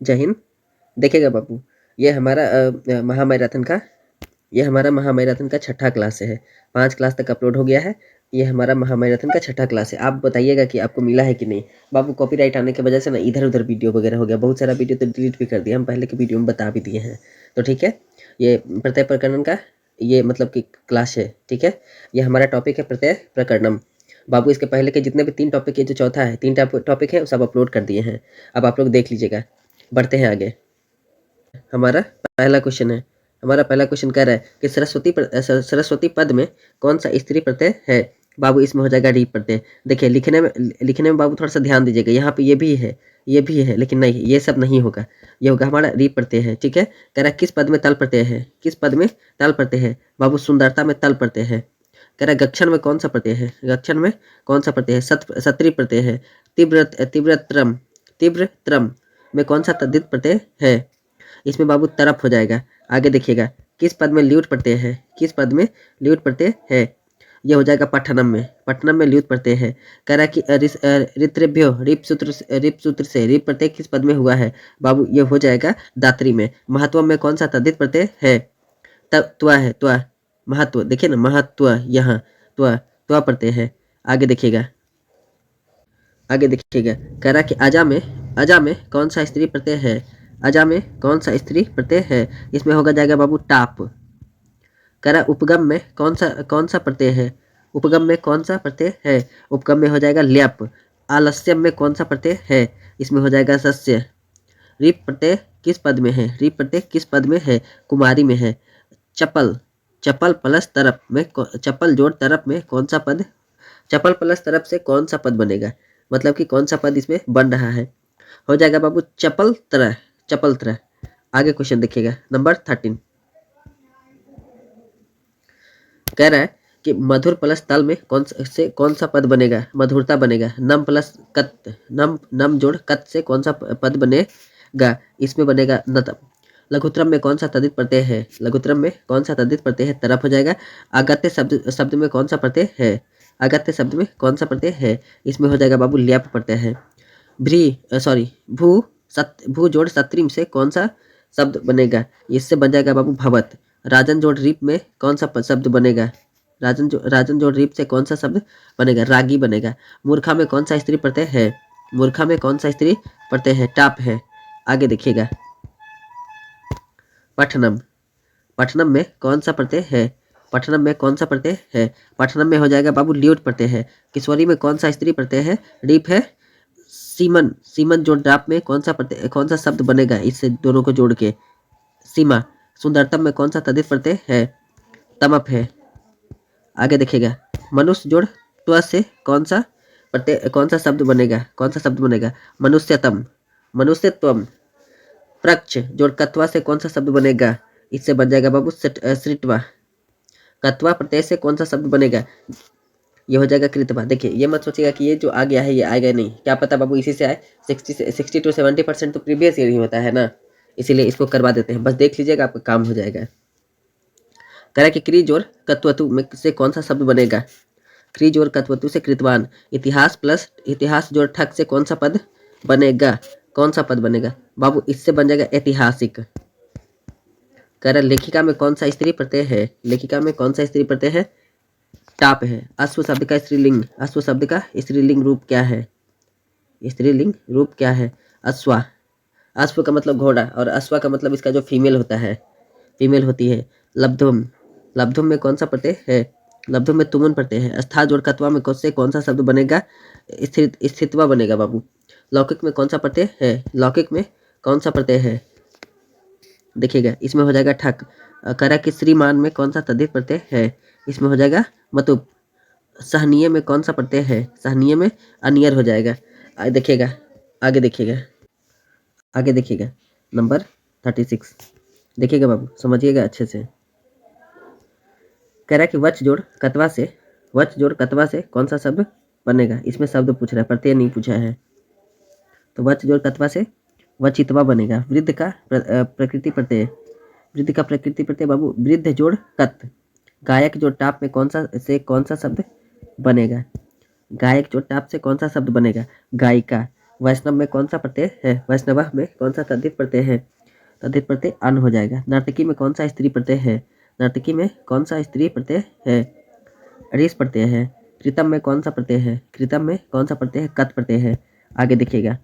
जय हिंद। देखिएगा बाबू, ये हमारा महामैराथन का छठा क्लास है। 5 क्लास तक अपलोड हो गया है। ये हमारा महामैराथन का छठा क्लास है। आप बताइएगा कि आपको मिला है कि नहीं। बाबू कॉपीराइट आने की वजह से ना इधर उधर वीडियो वगैरह हो गया, बहुत सारा वीडियो तो डिलीट भी कर दिया, हम पहले के वीडियो में बता भी दिए हैं। तो ठीक है, ये प्रत्यय प्रकरण का ये मतलब कि क्लास है। ठीक है, ये हमारा टॉपिक है प्रत्यय प्रकरणम। बाबू इसके पहले के जितने भी 3 टॉपिक है, जो चौथा है, 3 टॉपिक है, सब अपलोड कर दिए हैं। अब आप लोग देख लीजिएगा। बढ़ते हैं आगे। हमारा पहला क्वेश्चन है। हमारा पहला क्वेश्चन कह रहा है कि सरस्वती पद में कौन सा स्त्री प्रत्यय है। बाबू इसमें हो जाएगा री प्रत्यय। देखिए लिखने में बाबू थोड़ा सा ध्यान दीजिएगा। यहाँ पे ये भी है, ये भी है, लेकिन नहीं, ये सब नहीं होगा। ये होगा हमारा री प्रत्यय है। ठीक है, कह रहा है किस पद में तल प्रत्यय है। किस पद में तल प्रत्यय है। बाबू सुंदरता में तल प्रत्यय है। कह रहा है गक्षण में कौन सा प्रत्यय है। गक्षण में कौन सा प्रत्यय है। सत्री प्रत्यय है। तीव्रत्रम में कौन सा तद्धित प्रत्यय है। इसमें बाबू तरफ हो जाएगा। आगे देखिएगा, किस पद में ल्यूट प्रत्यय है। किस पद में ल्यूट प्रत्यय है। यह हो जाएगा पठनम में। पठनम में ल्यूट प्रत्यय है। कह रहा है कि ऋत्रेभ्यो रिप सूत्र से रिप प्रत्यय किस पद में हुआ है। बाबू ये हो जाएगा दात्री में। महत्व में कौन सा तद्धित प्रत्यय है। त्वा है, त्वा। महत्व देखिए ना, महत्व यहाँ त्वा त्वा प्रत्यय है। आगे देखिएगा, आगे देखिएगा, कह रहा कि अजा में कौन सा स्त्री प्रत्यय है। अजा में कौन सा स्त्री प्रत्यय है। इसमें होगा जाएगा बाबू टाप। कह रहा उपगम में कौन सा प्रत्यय है। उपगम में कौन सा प्रत्यय है। उपगम में हो जाएगा ल्यप। आलस्यम में कौन सा प्रत्यय है। इसमें हो जाएगा सस्य। रिप प्रत्यय किस पद में है। रिप प्रत्यय किस पद में है। कुमारी में है। चपल, चपल प्लस तरफ में, चपल जोड़ तरफ में कौन सा पद। चपल प्लस तरफ से कौन सा पद बनेगा, मतलब कि कौन सा पद इसमें बन रहा है। हो जाएगा बाबू चपल तरह, चपल तरह। आगे क्वेश्चन देखिएगा, नंबर 13। कह रहा है कि मधुर प्लस तल में कौन सा पद बनेगा। मधुरता बनेगा। नम प्लस कत, नम जोड़ कत से कौन सा पद बनेगा। इसमें बनेगा नतम। लघुत्रम में कौन सा तद्धित प्रत्यय है। लघुत्रम में कौन सा तद्धित प्रत्यय है, तरफ हो जाएगा। अगत्य शब्द में कौन सा प्रत्यय है। अगत्य शब्द में कौन सा प्रत्यय है। इसमें हो जाएगा बाबू ल्यप प्रत्यय है। भू जोड़ सत्रिम से कौन सा शब्द बनेगा। इससे बन जाएगा बाबू भवत। राजन जोड़ रीप में कौन सा शब्द बनेगा। राजन जोड़ रीप से कौन सा शब्द बनेगा, रागी बनेगा। मूर्खा में कौन सा स्त्री प्रत्यय है। मूर्खा में कौन सा स्त्री प्रत्यय है, टाप है। आगे देखिएगा, पठनम। पठनम में कौन सा प्रत्यय है। पठनम में कौन सा प्रत्यय है। पठनम में हो जाएगा बाबू ल्यूट प्रत्यय है। किशोरी में कौन सा स्त्री प्रत्यय है, रीप है। सीमन, सीमन जोड़ डाप में कौन सा शब्द बनेगा, इससे दोनों को जोड़ के, सीमा। सुंदरतम में कौन सा तद्धित प्रत्यय है, तमप है। आगे देखिएगा, मनुष्य जोड़ त्व से कौन सा शब्द बनेगा, कौन सा शब्द बनेगा, मनुष्यतम, मनुष्यत्वम। प्रक्ष जोड़ कत्वा से कौन सा शब्द बनेगा, इससे बन जाएगा बाबू सृट्वा। कत्वा प्रत्यय से कौन सा शब्द बनेगा, ये हो जाएगा कृतवा। देखिए ये मत सोचिएगा कि ये जो आ गया है ये आएगा नहीं, क्या पता बाबू इसी से आए। 60 to 70% तो प्रीवियस ईयर ही होता है ना, इसीलिए इसको करवा देते हैं। बस देख लीजिएगा, आपका काम हो जाएगा। कह रहा है कि क्री जोड़ कत्वतु में से कौन सा शब्द बनेगा। क्री जोड़ कत्वतु से कृतवान। इतिहास प्लस इतिहास जोड़ ठक से कौन सा पद बनेगा, कौन सा पद बनेगा बाबू, इससे बन जाएगा ऐतिहासिक। कह रहा है लेखिका में कौन सा स्त्री प्रत्यय है। लेखिका में कौन सा स्त्री प्रत्यय है, टाप है। अश्व शब्द का स्त्रीलिंग, अश्व शब्द का स्त्रीलिंग रूप क्या है, स्त्रीलिंग रूप क्या है, अश्वा। अश्व का मतलब घोड़ा और अश्वा का मतलब इसका जो फीमेल होता है, फीमेल होती है। लब्धुम, लब्धुम में कौन सा प्रत्यय है, लब्धुम में तुमुन प्रत्यय है। स्था जोड़ कत्वा में कौन सा शब्द बनेगा, स्थितवा बनेगा बाबू। लौकिक में कौन सा प्रत्यय है, लौकिक में कौन सा प्रत्यय है, देखिएगा इसमें हो जाएगा ठक। करा कि श्रीमान में कौन सा तद्धित प्रत्यय है, इसमें हो जाएगा मतुप। सहनीय में कौन सा प्रत्यय है, सहनीय में अनियर हो जाएगा। देखिएगा, आगे देखिएगा, आगे देखिएगा, नंबर 36 देखिएगा बाबू, समझिएगा अच्छे से। कह रहा है कि वच जोड़ कतवा से, वच जोड़ कतवा से कौन सा शब्द बनेगा। इसमें शब्द पूछ रहा है, प्रत्यय नहीं पूछा है। तो वच जोड़ कतवा से वचितवा बनेगा। वृद्ध का प्रकृति प्रत्यय, वृद्ध का प्रकृति प्रत्यय बाबू वृद्ध जोड़ कत। गायक जोड़ टाप में कौन सा शब्द बनेगा, गायक जोड़ टाप से कौन सा शब्द बनेगा, गायिका। वैष्णव में कौन सा प्रत्यय है? वैष्णव में कौन सा तद्धित प्रत्यय है? तद्धित प्रत्यय अन हो जाएगा। नर्तकी में कौन सा स्त्री प्रत्यय है? नर्तकी में कौन सा स्त्री प्रत्यय है? रीस प्रत्यय है। कृतम में कौन सा प्रत्यय है? कृतम में कौन सा प्रत्यय है? कत प्रत्यय है। आगे देखिएगा,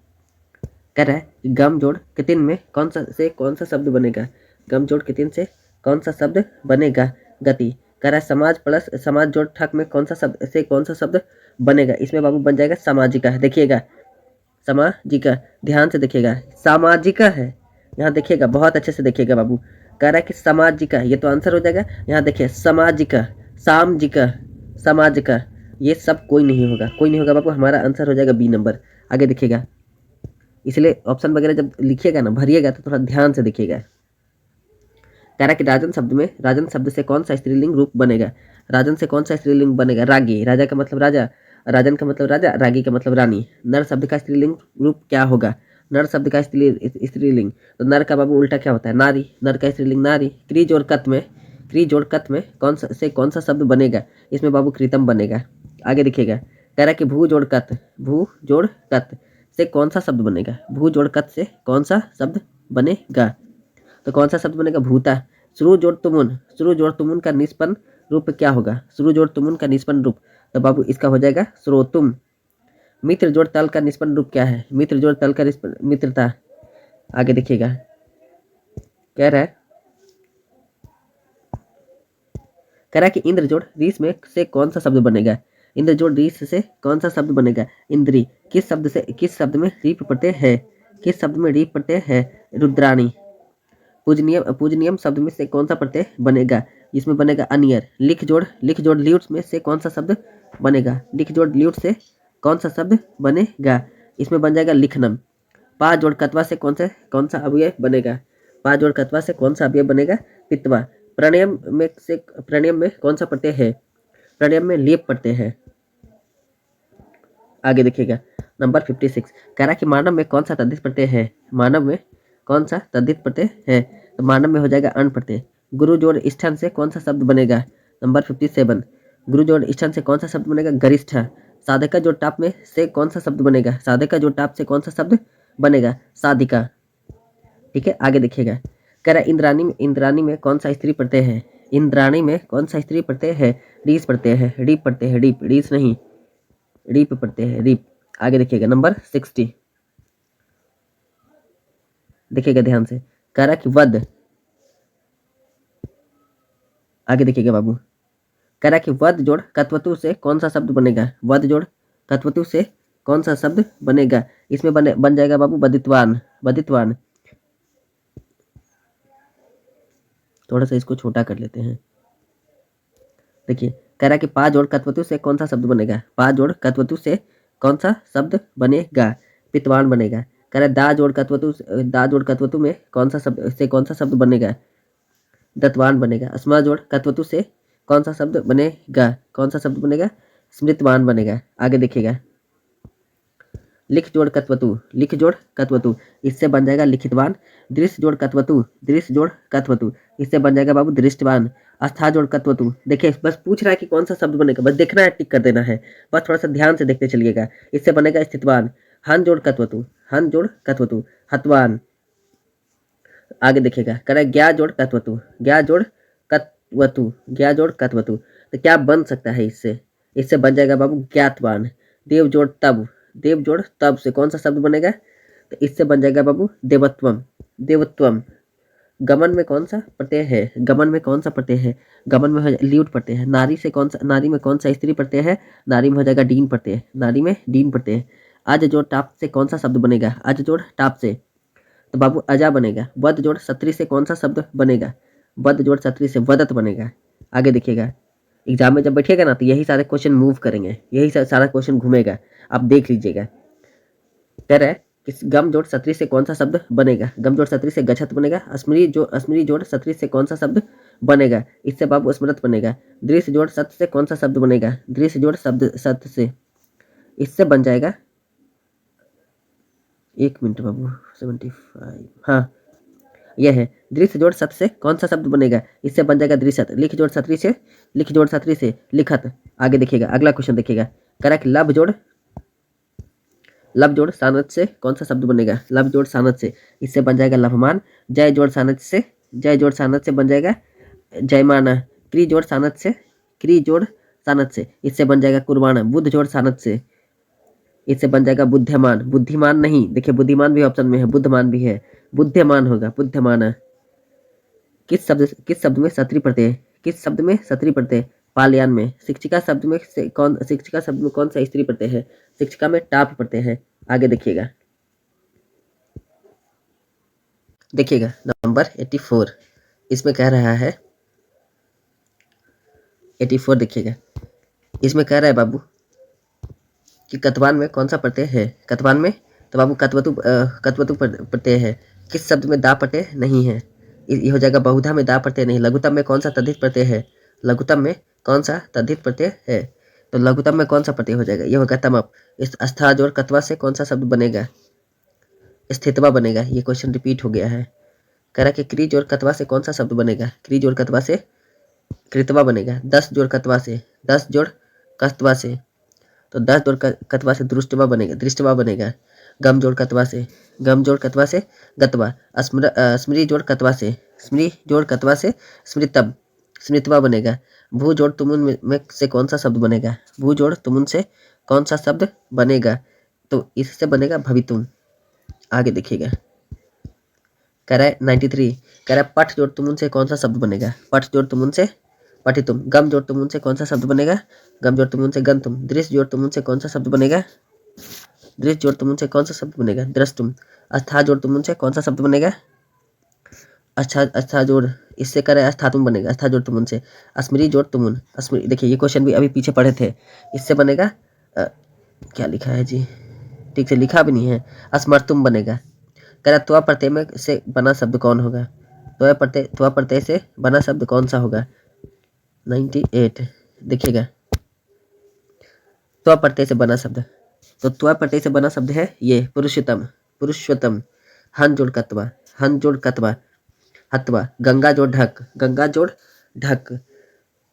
कह रहा है कि गम जोड़ कितिन में कौन सा शब्द बनेगा? गम जोड़ कितिन से कौन सा शब्द बनेगा? गति। कह रहा है समाज प्लस समाज जोड़ ठक में कौन सा शब्द बनेगा? इसमें बाबू बन जाएगा सामाजिका। देखिएगा, सामाजिका, ध्यान से देखिएगा, सामाजिका है। यहाँ देखिएगा, बहुत अच्छे से देखिएगा बाबू। कह रहा है कि सामाजिका, ये तो आंसर हो जाएगा। यहाँ देखिए, सामाजिका, सामजिका, समाजिका, ये सब कोई नहीं होगा, कोई नहीं होगा बाबू। हमारा आंसर हो जाएगा बी नंबर। आगे देखिएगा, इसलिए ऑप्शन वगैरह जब लिखिएगा ना, भरिएगा, तो थोड़ा ध्यान से देखिएगा। कह रहा है कि राजन शब्द में, राजन शब्द से कौन सा स्त्रीलिंग रूप बनेगा? राजन से कौन सा स्त्रीलिंग बनेगा? रागी। राजा का मतलब राजा, राजन का मतलब राजा, रागी का मतलब रानी। नर शब्द का स्त्रीलिंग रूप क्या होगा? नर शब्द का स्त्रीलिंग, तो नर का बाबू उल्टा क्या होता है? नारी। नर का स्त्रीलिंग नारी। क्री जोड़ कत में कौन सा शब्द बनेगा? इसमें बाबू कृतम बनेगा। आगे देखिएगा, कह रहा है कि भू जोड़ कत से कौन सा शब्द बनेगा? भू जोड़ कत से कौन सा शब्द बनेगा? तो कौन सा शब्द बनेगा? भूता। श्रु जोड़ तुमुन का निष्पन्न रूप क्या होगा? श्रु जोड़ तुमुन का निष्पन्न रूप, तो बाबू इसका हो जाएगा श्रोतुम। मित्र जोड़ तल का निष्पन्न रूप क्या है? मित्र जोड़ तल का मित्रता। आगे देखिएगा, कह रहा है कि इंद्र जोड़ रीस में से कौन सा शब्द बनेगा? इंद्र जोड़ रीस से कौन सा शब्द बनेगा? इंद्री। किस शब्द में रीप प्रत्यय है? किस शब्द में रीप प्रत्यय है? रुद्राणी। पूजनियम शब्द में से कौन सा प्रत्यय बनेगा? इसमें बनेगा अनियर। लिख जोड़ ल्यूट्स में से कौन सा शब्द बनेगा? लिख जोड़ ल्यूट से कौन सा शब्द बनेगा? इसमें बन जाएगा लिखनम। पा जोड़ कतवा से कौन सा अवयव बनेगा? पा जोड़ कतवा से कौन सा अवयव बनेगा? पितवा। प्रणयम में कौन सा प्रत्यय है? प्रणयम में लेप प्रत्यय है। आगे देखिएगा, नंबर 56। कह रहा है कि मानव में कौन सा तद्धित प्रत्यय है? मानव में कौन सा तद्धित प्रत्यय है? तो मानव में हो जाएगा अण प्रत्यय। गुरु जोड़ स्थन से कौन सा शब्द बनेगा? नंबर 57। गुरु जोड़ स्थन से कौन सा शब्द बनेगा? गरिष्ठ। साधिका जोड़ टाप में से कौन सा शब्द बनेगा? साधिका जोड़ टाप से कौन सा शब्द बनेगा? साधिका। ठीक है, आगे देखिएगा, कह रहा है इंद्राणी में कौन सा स्त्री प्रत्यय है? इंद्राणी में कौन सा स्त्री प्रत्यय है? रीस प्रत्यय है। रीप प्रत्यय है। रीप, रीस नहीं, रीप प्रत्यय है, रीप। आगे देखिएगा, नंबर 60। देखिएगा ध्यान से, कह रहा कि वध। आगे देखिएगा बाबू, कह रहा कि वध जोड़ कत्वतु से कौन सा शब्द बनेगा? वध जोड़ कत्वतु से कौन सा शब्द बनेगा? इसमें बन जाएगा बाबू बदित्वान। बदित्वान। थोड़ा सा इसको छोटा कर लेते हैं। देखिए, कह रहा कि पा जोड़ कत्वतु से कौन सा शब्द बनेगा? पा जोड़ कत्वतु से कौन सा शब्द बनेगा? पितवान बनेगा। कह रहा दा जोड़ कत्वतु में कौन सा शब्द बनेगा? दत्वान बनेगा। अस्मा जोड़ कत्वतु से कौन सा शब्द बनेगा? कौन सा शब्द बनेगा? स्मृतवान बनेगा। आगे देखिएगा, लिख जोड़ कत्वतु, इससे बन जाएगा लिखितवान। दृश्य जोड़ कत्वतु, इससे बन जाएगा बाबू दृष्टवान। अस्था जोड़ कत्वतु, देखिए बस पूछ रहा है कि कौन सा शब्द बनेगा, बस देखना है, टिक कर देना है, बस थोड़ा सा ध्यान से देखते चलिएगा। इससे बनेगा स्थितवान। हन जोड़ कत्वतु, हतवान। आगे देखिएगा, कह रहा है ज्ञा जोड़ कत्वतु, तो क्या बन सकता है इससे बन जाएगा बाबू ज्ञातवान। देव जोड़ तब से कौन सा शब्द बनेगा? तो इससे बन जाएगा बाबू देवत्वम। गमन में कौन सा प्रत्यय है? गमन में ल्यूट प्रत्यय है। नारी में कौन सा स्त्री प्रत्यय है? नारी में हो जाएगा डीन प्रत्यय। आज जोड़ टाप से कौन सा शब्द बनेगा? आज जोड़ टाप से, तो बाबू अजा बनेगा। वध जोड़ सत्री से कौन सा शब्द बनेगा? वध जोड़ सत्री से वदत बनेगा। आगे देखिएगा, एग्जाम में जब बैठिएगा ना, तो यही सारे क्वेश्चन मूव करेंगे, यही सारा क्वेश्चन घूमेगा, आप देख लीजिएगा। कह रहा है कि गम जोड़ सत्री से कौन सा शब्द बनेगा? गम जोड़ सत्री से गच्छत बनेगा। अस्मरी जोड़ सत्री से कौन सा शब्द बनेगा? इससे बाबू स्मृत बनेगा। दृश्य जोड़ सत से कौन सा शब्द बनेगा? दृश्य जोड़ शब्द सत से, इससे बन जाएगा, एक मिनट बाबू, 75, हाँ यह है। दृश्य जोड़ सत से कौन सा शब्द बनेगा? इससे बन जाएगा दृश्यत। लिख जोड़ सत्री से लिखत। आगे देखिएगा, अगला क्वेश्चन देखिएगा, कह रहा है कि लब जोड़ लब जोड़ सानच से कौन सा शब्द बनेगा? लब जोड़ सानच से, इससे बन जाएगा लभमान। जय जोड़ सानच से, जय जोड़ सानच से बन जाएगा जयमाना। क्री जोड़ सानच से, क्री जोड़ सानच से, इससे बन जाएगा कुर्बाना। बुद्ध जोड़ सानच से, इससे बन जाएगा बुद्धिमान। बुद्धिमान नहीं, देखिए बुद्धिमान भी ऑप्शन में है, बुद्धमान भी है, बुद्धिमान होगा, बुद्धिमान। किस शब्द में सत्री प्रत्यय? किस शब्द में सत्री प्रत्यय? पालयान में। शिक्षिका शब्द में शिक्षिका शब्द में कौन सा स्त्री प्रत्यय है? शिक्षिका में टाप प्रत्यय है। आगे देखिएगा, देखिएगा नंबर 84, इसमें कह रहा है 84, देखिएगा इसमें कह रहा है बाबू कि कतवान में कौन सा प्रत्यय है? कतवान में तो बाबू कत्वतु प्रत्यय है। किस शब्द में दा प्रत्यय नहीं है? ये हो जाएगा बहुधा में दा प्रत्यय नहीं। लघुतम में कौन सा तद्धित प्रत्यय है? लघुतम में कौन सा तद्धित प्रत्यय है? तो लघुतम में कौन सा प्रत्यय हो जाएगा? ये होगा तमप। इस अस्था जोड़ कत्वा से कौन सा शब्द बनेगा? स्थितवा बनेगा। ये क्वेश्चन रिपीट हो गया है। कह रहा कि क्री जोड़ कत्वा से कौन सा शब्द बनेगा? क्री जोड़ कत्वा से कृतवा बनेगा। 10 जोड़ कत्वा से, 10 जोड़ कत्वा से, तो 10 जोड़ कत्वा से दृष्टवा बनेगा, दृष्टवा बनेगा। गम जोड़ कत्वा से, गम जोड़ कत्वा से गतवा। स्मृति जोड़ कत्वा से, स्मृति जोड़ कत्वा से स्मृतम, स्मृतवा बनेगा। भू जोड़ तुमुन में से कौन सा शब्द बनेगा? भू जोड़ तुमुन से कौन सा शब्द बनेगा? तो इससे बनेगा भवितुम। आगे देखिएगा, कह रहा है 93, कह रहा है पठ जोड़ तुमुन से कौन सा शब्द बनेगा? पठ जोड़ तुमुन से पठितुम। गम जोड़ तुमुन से कौन सा शब्द बनेगा? गम जोड़ तुमुन से गंतुम। दृश्य जोड़ तुमुन से कौन सा शब्द बनेगा? दृश्य जोड़ तुमुन से कौन सा शब्द बनेगा? द्रष्टुम। अस्था जोड़ तुमुन से कौन सा शब्द बनेगा? अस्था जोड़, इससे करे अस्थातुम बनेगा। अस्था जोड़ तुमुन से अस्मृति जोड़ तुमुन, अस्मृति। देखिए ये क्वेश्चन भी अभी पीछे पढ़े थे, इससे बनेगा क्या लिखा है जी, ठीक से लिखा भी नहीं है, स्मर्तुम बनेगा। कह रहा त्वा प्रत्यय में से बना शब्द कौन होगा? त्वा प्रत्यय से बना शब्द कौन सा होगा? 98, देखिएगा त्वा प्रत्यय से बना शब्द, तो त्वा प्रत्यय से बना शब्द है ये पुरुषोत्तम, पुरुषोत्तम। हन जोड़ कत्वा, हन जोड़ कत्वा हत्वा। गंगा जोड़ ढक, गंगा जोड़ ढक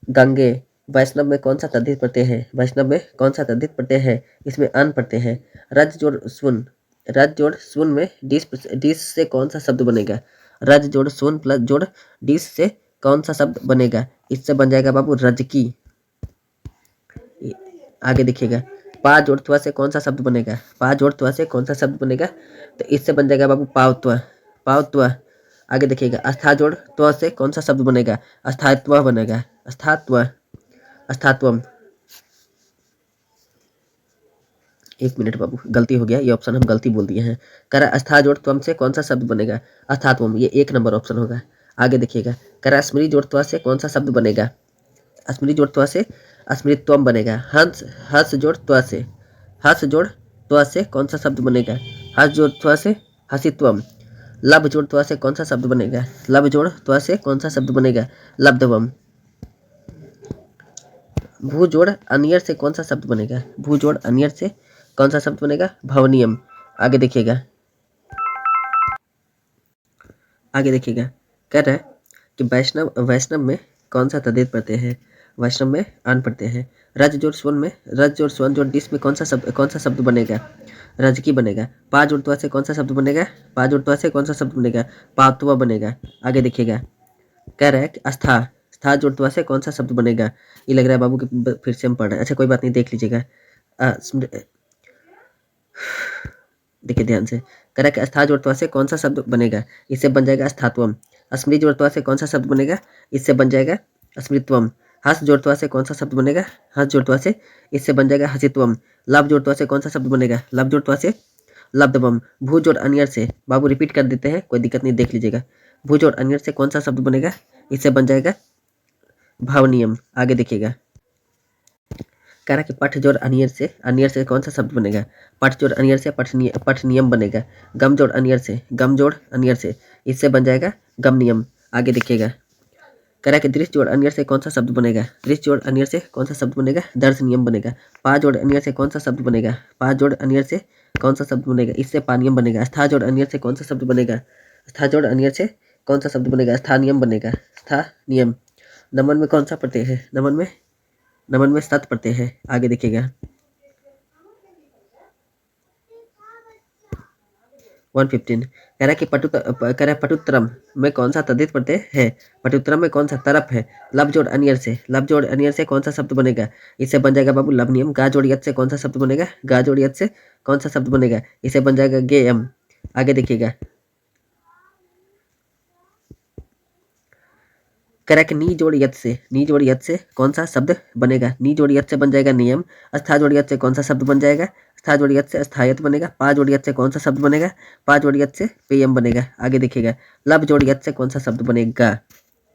गंगे। वैष्णव में कौन सा तद्धित प्रत्यय है? वैष्णव में कौन सा तद्धित प्रत्यय है? इसमें अन प्रत्यय है। रज जोड़ सुन, रज जोड़ सुन में डिस से कौन सा शब्द बनेगा? रज जोड़ सुन प्लस जोड़ डिस से कौन सा शब्द बनेगा? इससे बन जाएगा बाबू रजकी। आगे देखिएगा, पा जोड़ त्वा से कौन सा शब्द बनेगा? पा जोड़ त्वा से कौन सा शब्द बनेगा? तो इससे बन जाएगा बाबू पावत्वा, पावत्वा। आगे देखिएगा, अस्था जोड़ त्वा से कौन सा शब्द बनेगा? अस्थात्व बनेगा, अस्थात्व, अस्थात्वम। एक मिनट बाबू, गलती हो गया, ये ऑप्शन हम गलती बोल दिए हैं। करा अस्था जोड़ त्वम से कौन सा शब्द बनेगा? अस्थात्वम, ये 1 नंबर ऑप्शन होगा। आगे देखिएगा, करा स्मृति जोड़ त्वा से कौन सा शब्द बनेगा? स्मृति जोड़ त्वा से स्मृतत्वम बनेगा। हंस, हर्ष जोड़ त्वा से, हर्ष जोड़ त्वा से कौन सा शब्द बनेगा? हर्ष जोड़ त्वा से हसित्वम। लब जोड़ त्वा से कौन सा शब्द बनेगा? लब जोड़ त्वा से कौन सा शब्द बनेगा? लब्धवम। भू जोड़ अनियर से कौन सा शब्द बनेगा? भू जोड़ अनियर से कौन सा शब्द बनेगा? भवनियम। आगे देखिएगा, आगे देखिएगा, कह रहा है कि वैष्णव, वैष्णव में कौन सा तद्धित प्रत्यय है? वैष्णव में अन प्रत्यय है। रज जोड़ स्वन में, रज जोड़ स्वन जोड़ डिस में कौन सा शब्द बनेगा? रजकी बनेगा। पा जोड़त्वा से कौन सा शब्द बनेगा? पा जोड़त्वा से कौन सा शब्द बनेगा? पातवा बनेगा। आगे देखिएगा, कह रहा है कि अस्था, स्था जोड़त्वा से कौन सा शब्द बनेगा? ये लग रहा है बाबू कि फिर से हम पढ़ रहे हैं। अच्छा कोई बात नहीं, देख लीजिएगा। देखिए ध्यान से, कह रहा है कि अस्था जोड़त्वा से कौन सा शब्द बनेगा? इससे बन जाएगा अस्थात्वम। स्मृति जोड़त्वा से कौन सा शब्द बनेगा? इससे बन जाएगा स्मृतत्वम। हस जोड़त्वा से कौन सा शब्द बनेगा? हस जोड़त्वा से, इससे बन जाएगा हसित्वम। लब जोड़त्वा से कौन सा शब्द बनेगा? लब जोड़त्वा से लब्धवम। भू जोड़ अनियर से, बाबू रिपीट कर देते हैं, कोई दिक्कत नहीं, देख लीजिएगा। भू जोड़ अनियर से कौन सा शब्द बनेगा? इससे बन जाएगा भावनियम। आगे देखिएगा, कह रहा कि पठ जोड़ अनियर से कौन सा शब्द बनेगा? पठ जोड़ अनियर से पठ नियम बनेगा। गम जोड़ अनियर से, गम जोड़ अनियर से, इससे बन जाएगा गम नियम। आगे देखिएगा, कह रहा कि दृश्य जोड़ अनियर से कौन सा शब्द बनेगा? दृश्य जोड़ अनियर से कौन सा शब्द बनेगा? दर्श नियम बनेगा। पा जोड़ अनियर से कौन सा शब्द बनेगा? पा जोड़ अनियर से कौन सा शब्द बनेगा? इससे पानियम बनेगा। स्था जोड़ अनियर से कौन सा शब्द बनेगा? स्था जोड़ अनियर से कौन सा शब्द बनेगा? स्थानियम बनेगा, स्थानियम। नमन में कौन सा प्रत्यय है? नमन में सत प्रत्यय है। आगे देखिएगा, 115 कह रहा है कि कह रहा है पटुत्रम में कौन सा तद्धित प्रत्यय है। पटुत्रम में कौन सा तरफ है। लब जोड़ अनियर से, लब जोड़ अनियर से कौन सा शब्द बनेगा। इससे बन जाएगा बाबू लब नियम। गा जोड़ यत से कौन सा शब्द बनेगा। गा जोड़ यत से कौन सा शब्द बनेगा। इसे बन जाएगा गे एम। आगे देखिएगा, कह रहा है कि नी जोड़ यत से, नी जोड़ यत से कौन सा शब्द बनेगा। नी जोड़ यत से बन जाएगा नियम। अस्था जोड़ यत से कौन सा शब्द बन जाएगा। अस्था जोड़ यत से अस्थायत बनेगा। पा जोड़ यत से कौन सा शब्द बनेगा। पा जोड़ यत से पेयम बनेगा। आगे देखिएगा, लब जोड़ यत से कौन सा शब्द बनेगा।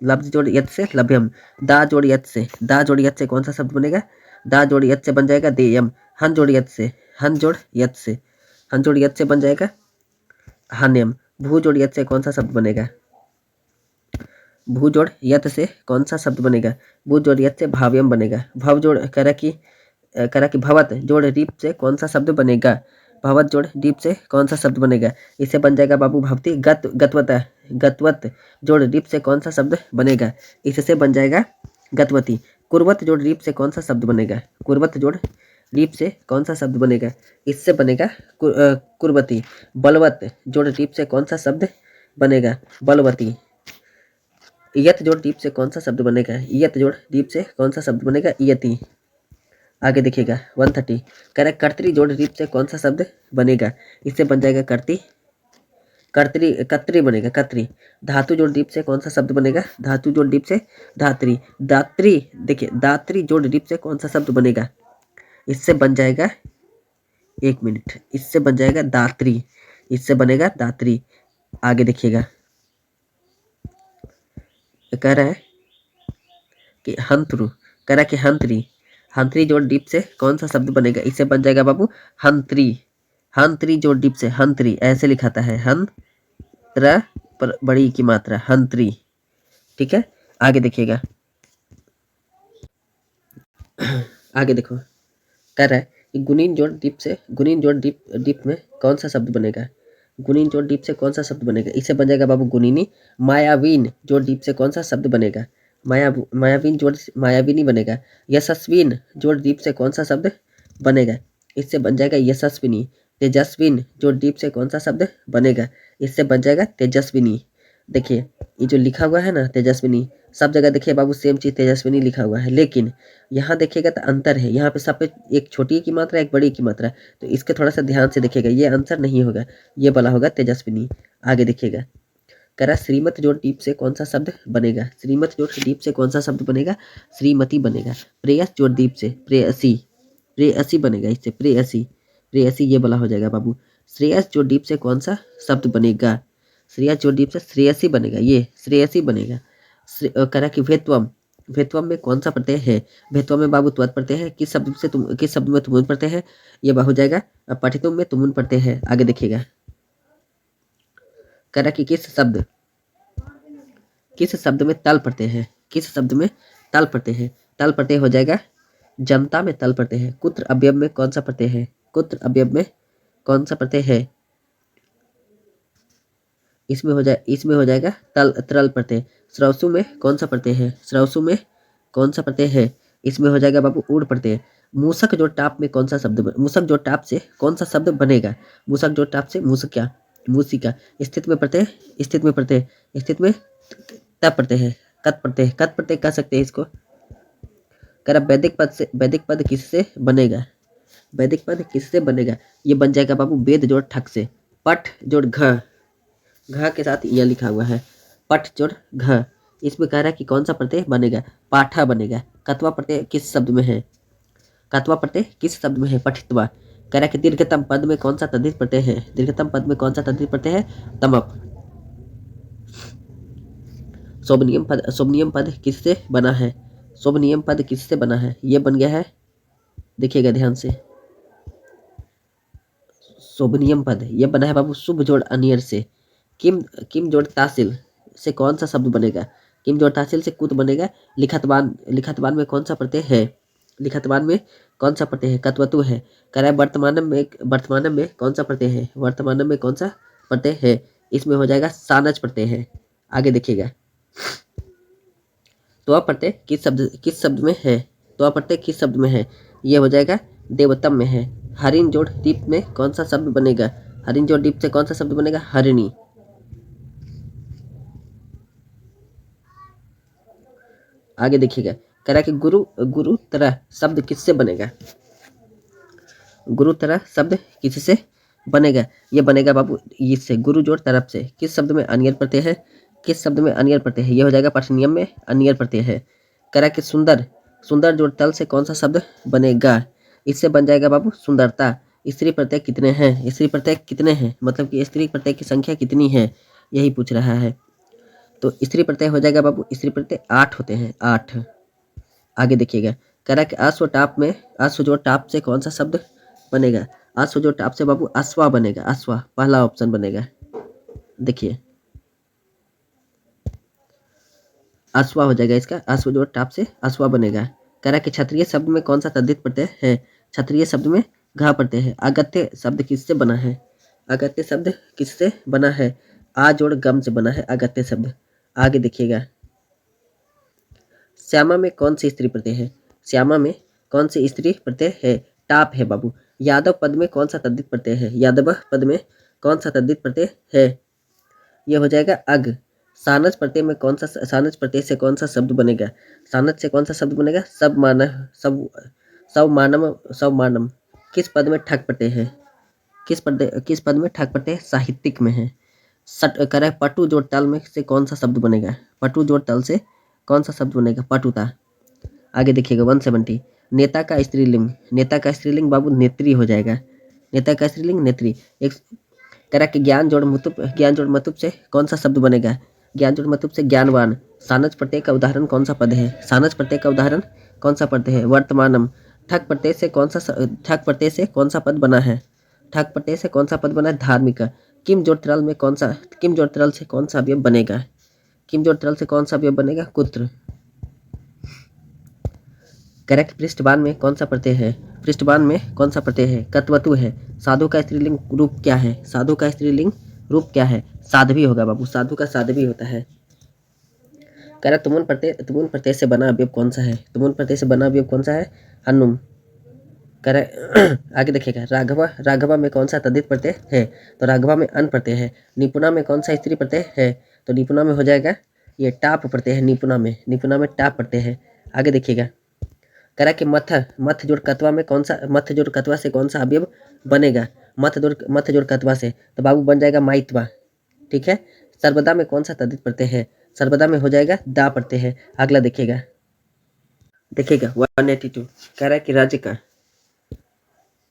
लब जोड़ यत से लभ्यम। दा जोड़ यत से, दा जोड़ यत से कौन सा शब्द बनेगा। दा जोड़ यत से बन जाएगा देयम। हन जोड़ यत से, हन जोड़ यत से, हन जोड़ यत से बन जाएगा हान्यम। भू जोड़ यत से कौन सा शब्द बनेगा। भू जोड़ यत से कौन सा शब्द बनेगा। भू जोड़ यत से भाव्यम बनेगा। भव जोड़ करा कि भवत जोड़ रीप से कौन सा शब्द बनेगा। भवत जोड़ दीप से कौन सा शब्द बनेगा। इसे बन जाएगा बाबू भवती। गतवता, गतवत जोड़ दीप से कौन सा शब्द बनेगा। इससे बन जाएगा गतवती। कुर्वत जोड़ रीप से कौन सा शब्द बनेगा। कुर्वत जोड़ रीप से कौन सा शब्द बनेगा। इससे बनेगा कुर्वती। बलवत जोड़ रीप से कौन सा शब्द बनेगा। बलवती। यत जोड़ दीप से कौन सा शब्द बनेगा। यत जोड़ दीप से कौन सा शब्द बनेगा। यति। आगे देखिएगा 130 कह रहा है कर्तरी जोड़ दीप से कौन सा शब्द बनेगा। इससे बन जाएगा कर्ती। कर्तरी, कत्री बनेगा कत्री। धातु जोड़ दीप से कौन सा शब्द बनेगा। धातु जोड़ दीप से धात्री। दात्री, देखिए दात्री जोड़ दीप से कौन सा शब्द बनेगा। इससे बन जाएगा, एक मिनट, इससे बन जाएगा दात्री। इससे बनेगा दात्री। आगे देखिएगा, कह रहा है कि हंत्रु, कह रहा है कि हंत्री, हंत्री जोड़ दीप से कौन सा शब्द बनेगा। इससे बन जाएगा बाबू हंत्री। हंत्री जोड़ दीप से हंत्री, ऐसे लिखाता है हंत्र पर बड़ी की मात्रा हंत्री। ठीक है, आगे देखिएगा, आगे देखो, कह रहा है कि गुणीन जोड़ दीप से, गुणीन जोड़ दीप में कौन सा शब्द बनेगा। गुणीन जोड़ दीप से कौन सा शब्द बनेगा। इसे बन जाएगा बाबू गुणिनी। मायावीन जोड़ दीप से कौन सा शब्द बनेगा। मायावीन जोड़ मायावीनी बनेगा। यशस्विन जोड़ दीप से कौन सा शब्द बनेगा। इससे बन जाएगा यशस्विनी। तेजस्विन जोड़ दीप से कौन सा शब्द बनेगा। इससे बन जाएगा तेजस्विनी। देखिए ये जो लिखा हुआ है ना तेजस्विनी, सब जगह देखिए बाबू सेम चीज तेजस्विनी लिखा हुआ है, लेकिन यहाँ देखिएगा तो अंतर है। यहाँ पे सब पे एक छोटी की मात्रा एक बड़ी की मात्रा, तो इसके थोड़ा सा ध्यान से देखिएगा, ये आंसर नहीं होगा, ये वाला होगा तेजस्विनी। आगे देखिएगा, कह रहा श्रीमत जोड़ दीप से कौन सा शब्द बनेगा। श्रीमत जोड़ दीप से कौन सा शब्द बनेगा। श्रीमती बनेगा। प्रेयस जोड़ दीप से प्रेयसी, प्रेयसी बनेगा। इससे प्रेयसी, प्रेयसी ये वाला हो जाएगा बाबू। श्रेयस जोड़ दीप से कौन सा शब्द बनेगा। श्रेयस जोड़ दीप से श्रेयसी बनेगा, ये श्रेयसी बनेगा। कह रहा कि भेत्वम, भेत्वम में कौन सा प्रत्यय है। भेत्वम में बाबू त्वत प्रत्यय है। किस शब्द से किस शब्द में तुमुन प्रत्यय है। ये हो जाएगा पठितुम में तुमुन प्रत्यय है। आगे देखिएगा, कह रहा कि किस शब्द में तल प्रत्यय है। किस शब्द में तल प्रत्यय है। तल प्रत्यय हो जाएगा जनता में तल प्रत्यय है। कुत्र अवयव में कौन सा प्रत्यय है। कुत्र अवयव में कौन सा प्रत्यय है। इसमें हो जाएगा तल तरल प्रत्यय। श्रवसु में कौन सा प्रत्यय है। श्रवसु में कौन सा प्रत्यय है। इसमें हो जाएगा बाबू ऊढ़ प्रत्यय। मूसक जो टाप में कौन सा शब्द मूसक जो टाप से कौन सा शब्द बनेगा। मूसक जो टाप से मूसक्या, मूसिका। स्थित में प्रत्यय, स्थित में प्रत्यय, स्थित में तप प्रत्यय है। कत प्रत्यय, कत प्रत्यय कह सकते हैं इसको। कह रहा वैदिक पद से, वैदिक पद किससे बनेगा। वैदिक पद किससे बनेगा। ये बन जाएगा बाबू वेद जोड़ ठक से। पठ जोड़ घ, घ के साथ यह लिखा हुआ है पठ जोड़ घ। इसमें कह रहा है कि कौन सा प्रत्यय बनेगा। पाठा बनेगा। कत्वा प्रत्यय किस शब्द में है। कत्वा प्रत्यय किस शब्द में है। पठित्वा। कह रहा है कि दीर्घतम पद में कौन सा तद्धित प्रत्यय है। दीर्घतम पद में कौन सा तद्धित प्रत्यय है। तमप। शोभनियम पद, शोभनियम पद किससे बना है। शोभनियम पद किससे बना है। ये बन गया है, देखिएगा ध्यान से, शोभनियम पद ये बना है बाबू शुभ जोड़ अनियर से। किम, किम जोड़ तासिल से कौन सा शब्द बनेगा। किम जोड़ तासिल से कुत बनेगा। लिखतवान, लिखतवान में कौन सा प्रत्यय है। लिखतवान में कौन सा प्रत्यय है। कत्वतु है। कह रहा है वर्तमान में, वर्तमान में कौन सा प्रत्यय है। वर्तमान में कौन सा प्रत्यय है। इसमें हो जाएगा सानज प्रत्यय है। आगे देखिएगा, तो प्रत्यय किस शब्द में है। तो प्रत्यय किस शब्द में है। ये हो जाएगा देवतम में है। हरिन जोड़ दीप में कौन सा शब्द बनेगा। हरिण जोड़ डीप से कौन सा शब्द बनेगा? हरिणी। आगे देखिएगा, कह रहा है कि गुरु गुरु तरह शब्द किससे बनेगा? गुरु तरह शब्द किससे बनेगा? ये बनेगा बाबू इससे, गुरु जोड़ तरफ से। किस शब्द में अनियर प्रत्यय है? किस शब्द में अनियर प्रत्यय है? ये हो जाएगा पठनियम में अनियर प्रत्यय है। कह रहा है कि सुंदर, सुंदर जोड़ तल से कौन सा शब्द बनेगा? इससे बन जाएगा बाबू सुंदरता। स्त्री प्रत्यय कितने हैं? स्त्री प्रत्यय कितने हैं मतलब कि स्त्री प्रत्यय की संख्या कितनी है, यही पूछ रहा है। तो स्त्री प्रत्यय हो जाएगा बाबू, स्त्री प्रत्यय 8 होते हैं, 8। आगे देखिएगा, कह रहा है कि अश्व टाप में, अश्व जोड़ टाप से कौन सा शब्द बनेगा? अश्व जोड़ टाप से बाबू अश्वा बनेगा, अश्वा पहला ऑप्शन बनेगा। देखिए अश्वा हो जाएगा इसका, अश्व जोड़ टाप से अश्वा बनेगा। कह रहा है कि क्षत्रिय शब्द में कौन सा तद्धित प्रत्यय है? क्षत्रिय शब्द में घा प्रत्यय है। अगत्य शब्द किससे बना है? अगत्य शब्द किससे बना है? आ जोड़ गम से बना है अगत्य शब्द। आगे देखिएगा, श्यामा में कौन सी स्त्री प्रत्यय है? श्यामा में कौन सी स्त्री प्रत्यय है? टाप है बाबू। यादव पद में कौन सा तद्धित प्रत्यय है? यादव पद में कौन सा तद्धित प्रत्यय है? ये हो जाएगा अग। सानज प्रत्यय में कौन सा, सानज प्रत्यय से कौन सा शब्द बनेगा? सानज से कौन सा शब्द बनेगा? सब मानव, सब सब मानम, सब मानम। किस पद में ठक प्रत्यय है? किस पद में ठक प्रत्यय साहित्यिक में है? सट करे पटु जोड़ तल में से कौन सा शब्द बनेगा? पटु जोड़ तल से कौन सा शब्द बनेगा? पटुता। आगे देखिएगा 170, नेता का स्त्रीलिंग, नेता का स्त्रीलिंग बाबू नेत्री हो जाएगा। नेता का स्त्रीलिंग नेत्री। एक कह रहा कि ज्ञान जोड़ मुतुप, ज्ञान जोड़ मतुप से कौन सा शब्द बनेगा? ज्ञान जोड़ मतुप से ज्ञानवान। सानज प्रत्यय का उदाहरण कौन सा पद है? सानज प्रत्यय का उदाहरण कौन सा पद है? वर्तमानम। ठक प्रत्यय से कौन सा, ठक प्रत्यय से कौन सा पद बना है? ठक प्रत्यय से कौन सा पद बना है? धार्मिक। किम जोड़ तरल में कौन सा, किम जोड़ तरल से कौन सा अवयव बनेगा? किम जोड़ तरल से कौन सा अवयव बनेगा? कुत्र। करेक्ट। पृष्ठबान में कौन सा प्रत्यय है? पृष्ठबान में कौन सा प्रत्यय है? कत्वतु है। साधु का स्त्रीलिंग रूप क्या है? साधु का स्त्रीलिंग रूप क्या है? साध्वी होगा बाबू, साधु का साध्वी होता है। कह रहा तुमुन प्रत्यय, तुमुन प्रत्यय से बना अवयव कौन सा है? तुमुन प्रत्यय से बना अवयव कौन सा है? हनुम। कह रहा आगे देखिएगा, राघवा, राघवा में कौन सा तद्धित प्रत्यय है? तो राघवा में अन प्रत्यय है। निपुणा में कौन सा स्त्री प्रत्यय है? तो निपुणा में हो जाएगा ये टाप प्रत्यय है। निपुणा में, निपुणा में टाप प्रत्यय है। आगे देखिएगा, कह रहा कि मथ, मथ जोड़ कत्वा में कौन सा, मथ जोड़ कत्वा से कौन सा अवयव बनेगा? मथ जोड़ कत्वा से तो बाबू बन जाएगा माइत्वा। ठीक है। सर्वदा में कौन सा तद्धित प्रत्यय है? सर्वदा में हो जाएगा दा प्रत्यय है। अगला देखिएगा, देखिएगा 182, कह रहा है कि रजिका,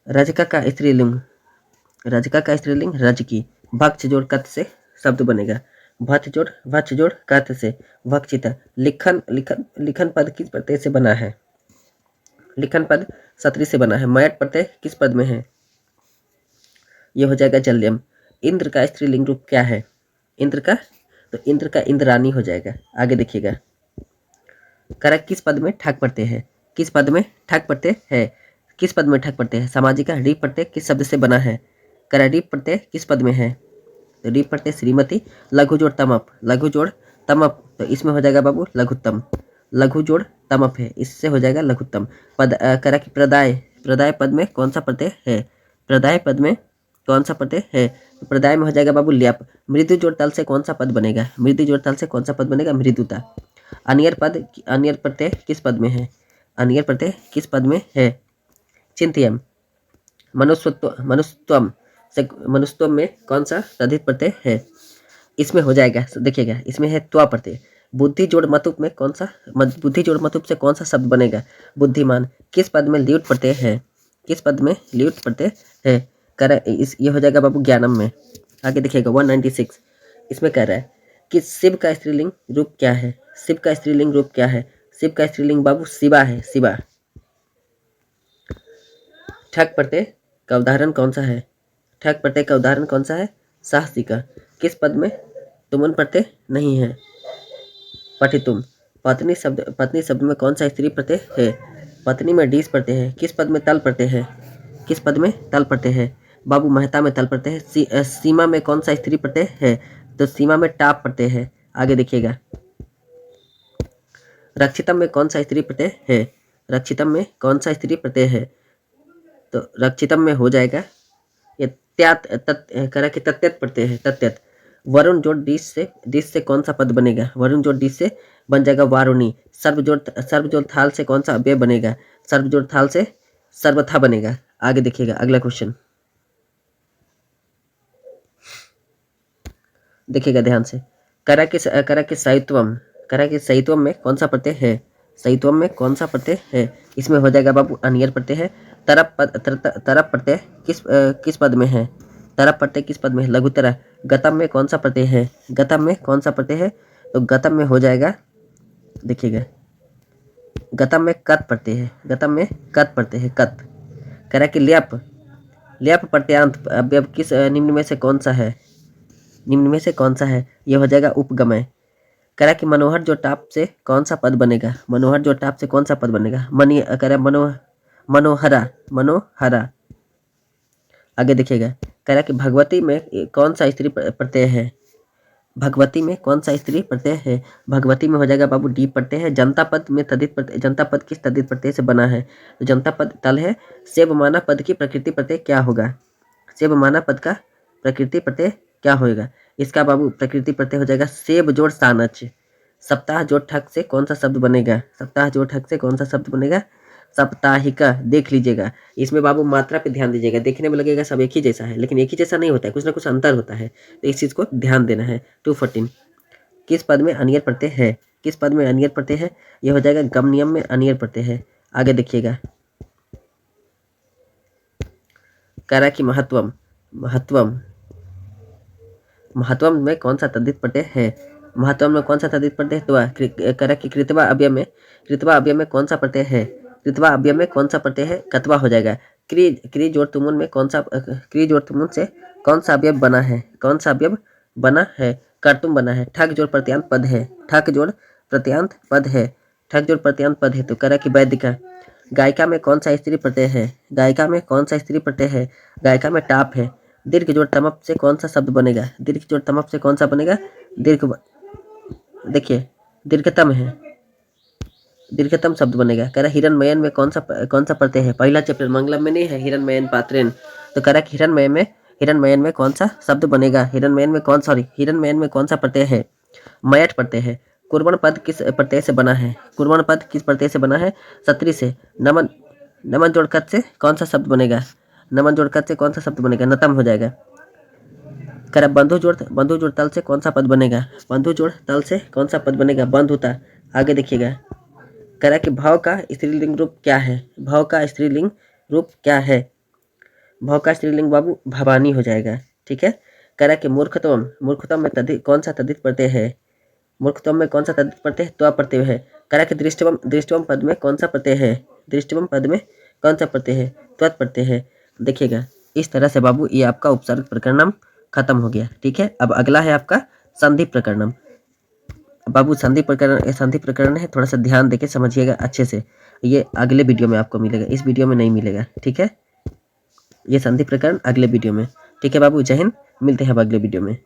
रजिका का स्त्रीलिंग, रजिका का स्त्रीलिंग रजकी। भक्ष जोड़ कत से शब्द बनेगा। भक्ष जोड़ कत से भक्षिता। लिखन, लिखन, लिखन पद किस प्रत्यय से बना है? लिखन पद सत्री से बना है। मयट प्रत्यय किस पद में है? ये हो जाएगा जल्यम। इंद्र का स्त्रीलिंग रूप क्या है? इंद्र का, तो इंद्र का इंद्रानी हो जाएगा। आगे देखिएगा, करक किस पद में ठक प्रत्यय है? किस पद में ठक प्रत्यय है? किस पद में ठक प्रत्यय है? सामाजिक। रीप प्रत्यय किस शब्द से बना है? कर रीप प्रत्यय किस पद में है? तो रीप प्रत्यय श्रीमती। लघु जोड़ तमप, लघु जोड़ तमप, तो इसमें हो जाएगा बाबू लघुत्तम। लघु जोड़ तमप है, इससे हो जाएगा लघुत्तम। पद करा कि प्रदाय, प्रदाय पद में कौन सा प्रत्यय है? प्रदाय पद में कौन सा प्रत्यय है? तो प्रदाय में हो जाएगा बाबू ल्याप। मृदु जोड़ तल से कौन सा पद बनेगा? मृदु जोड़ तल से कौन सा पद बनेगा? मृदुता। अनियर पद, अनियर प्रत्यय किस पद में है? अनियर प्रत्यय किस पद में है? चिंत्यम। मनुष्यत्व, मनुष्यत्वम से, मनुष्यत्वम में कौन सा तद्धित प्रत्यय है? इसमें हो जाएगा, देखिएगा इसमें है त्वा प्रत्यय। बुद्धि जोड़ मतुप में कौन सा, बुद्धि जोड़ मतुप से कौन सा शब्द बनेगा? बुद्धिमान। किस पद में ल्यूट प्रत्यय है? किस पद में ल्यूट प्रत्यय है? कर इस, ये हो जाएगा बाबू ज्ञानम में। आगे देखिएगा 196, इसमें कह रहा है कि शिव का स्त्रीलिंग रूप क्या है? शिव का स्त्रीलिंग रूप क्या है? शिव का स्त्रीलिंग बाबू शिवा है, शिवा। ठक प्रत्यय का उदाहरण कौन सा है? ठक प्रत्यय का उदाहरण कौन सा है? साहसिका। किस पद में तुमन प्रत्यय नहीं है? पठितुम। पत्नी शब्द, पत्नी शब्द में कौन सा स्त्री प्रत्यय है? पत्नी में डीस प्रत्यय है। किस पद में तल प्रत्यय है? किस पद में तल प्रत्यय है? बाबू महता में तल प्रत्यय है। सीमा में कौन सा स्त्री प्रत्यय है? तो सीमा में टाप प्रत्यय है। आगे देखिएगा, रक्षितम में कौन सा स्त्री प्रत्यय है? रक्षितम में कौन सा स्त्री प्रत्यय है? तो रक्षितम में हो जाएगा ये त्यात करा के तत्यत प्रत्यय है, तत्यत। वरुण जोड़ डिश से कौन सा पद बनेगा? वरुण जोड़ डिश से बन जाएगा वारुणी। सर्व जोड़ थाल से कौन सा अव्यय बनेगा? सर्व जोड़ थाल से सर्वथा बनेगा। आगे देखिएगा अगला क्वेश्चन, देखिएगा ध्यान से। करा के सहित्वम में कौन सा प्रत्यय है? सहित्वम में कौन सा प्रत्यय है? इसमें हो जाएगा बाबू अनियर प्रत्यय है। तरप प्रत्यय किस पद में है? तरप प्रत्यय किस पद में है? लघुतरा। गतम में कौन सा प्रत्यय है? गतम में कौन सा प्रत्यय है? तो गतम में हो जाएगा, देखिएगा, गतम में कत प्रत्यय है। गतम में कत प्रत्यय है, कत। कह रहा कि ल्यप प्रत्यांत अवयव किस निम्न में से कौन सा है? निम्न में से कौन सा है? यह हो जाएगा उपगमय। कह रहा कि मनोहर जो टाप से कौन सा पद बनेगा? मनोहर जो टाप से कौन सा पद बनेगा? कह रहा मनोहरा। आगे देखिएगा, कह रहा कि भगवती में कौन सा स्त्री प्रत्यय है? भगवती में कौन सा स्त्री प्रत्यय है? भगवती में हो जाएगा बाबू डी प्रत्यय है। जनता पद में तद्धित प्रत्यय, जनता पद किस तद्धित प्रत्यय से बना है? तो जनता पद तल है। सेवमाना पद की प्रकृति प्रत्यय क्या होगा? सेवमाना पद का प्रकृति प्रत्यय क्या होगा? इसका बाबू प्रकृति प्रत्यय हो जाएगा सेब जोड़ सानच। सप्ताह जोड़ ठक से कौन सा शब्द बनेगा? सप्ताह जोड़ ठक से कौन सा शब्द बनेगा? साप्ताहिका। देख लीजिएगा, इसमें बाबू मात्रा पे ध्यान दीजिएगा। देखने में लगेगा सब एक ही जैसा है, लेकिन एक ही जैसा नहीं होता है, कुछ ना कुछ अंतर होता है, तो इस चीज़ को ध्यान देना है। 214 किस पद में अनियर प्रत्यय है? किस पद में अनियर प्रत्यय है? यह हो जाएगा गम नियम में अनियर प्रत्यय है। आगे देखिएगा, कह रहा कि महत्वम में कौन सा तद्धित प्रत्यय है? महत्वम में कौन सा तद्धित प्रत्यय है? तो कह रहा कि कृतवा अव्यय में कौन सा प्रत्यय है? कृतवा अव्यय में कौन सा प्रत्यय है? कतवा हो जाएगा। क्री जोड़ तुमुन में कौन सा, क्री जोड़ तुमुन से कौन सा अवयव बना है? कौन सा अवयव बना है? कर्तुम बना है। ठग जोड़ प्रत्यांत पद है। ठग जोड़ प्रत्यांत पद है। ठग जोड़ प्रत्यांत पद है। तो कह रहा कि वैदिका। गायिका में कौन सा स्त्री प्रत्यय है? गायिका में कौन सा स्त्री प्रत्यय है? गायिका में टाप है। दीर्घ जोड़ तमप से कौन सा शब्द बनेगा? दीर्घ जोड़ तमप से कौन सा बनेगा? देखिए दीर्घतम है, दीर्घतम शब्द बनेगा। कह रहा हिरणमयन में कौन सा प्रत्यय है? पहला चैप्टर मंगलम में नहीं है, हिरणमयन पात्रेन। तो कह रहा कि हिरणमयन में कौन सा शब्द बनेगा? हिरणमयन में कौन सा प्रत्यय है? मयट प्रत्यय है। कुर्बन पद किस प्रत्यय से बना है? कुर्बन पद किस प्रत्यय से बना है? सत्री से। नमन जोड़कत से कौन सा शब्द बनेगा? नमन जोड़कत से कौन सा शब्द बनेगा? नतम हो जाएगा। कह रहा बंधु जोड़ तल से कौन सा पद बनेगा? बंधु जोड़ तल से कौन सा पद बनेगा? बंधुता। आगे देखिएगा, कह रहा कि भाव का स्त्रीलिंग रूप क्या है? भाव का स्त्रीलिंग रूप क्या है? भाव का स्त्रीलिंग बाबू भवानी हो जाएगा। ठीक है। कह रहा कि मूर्खतम में कौन सा तद्धित प्रत्यय है? मूर्खतम में कौन सा तद्धित प्रत्यय? त्वा प्रत्यय है। कह रहा कि दृष्टवम पद में कौन सा प्रत्यय है? दृष्टवम पद में कौन सा प्रत्यय है? त्वत प्रत्यय है। देखिएगा, इस तरह से बाबू ये आपका उपसर्ग प्रकरणम खत्म हो गया। ठीक है। अब अगला है आपका संधि प्रकरणम। बाबू संधि प्रकरण है, थोड़ा सा ध्यान देके समझिएगा अच्छे से। ये अगले वीडियो में आपको मिलेगा, इस वीडियो में नहीं मिलेगा। ठीक है, ये संधि प्रकरण अगले वीडियो में। ठीक है बाबू, जय हिंद, मिलते हैं अब अगले वीडियो में।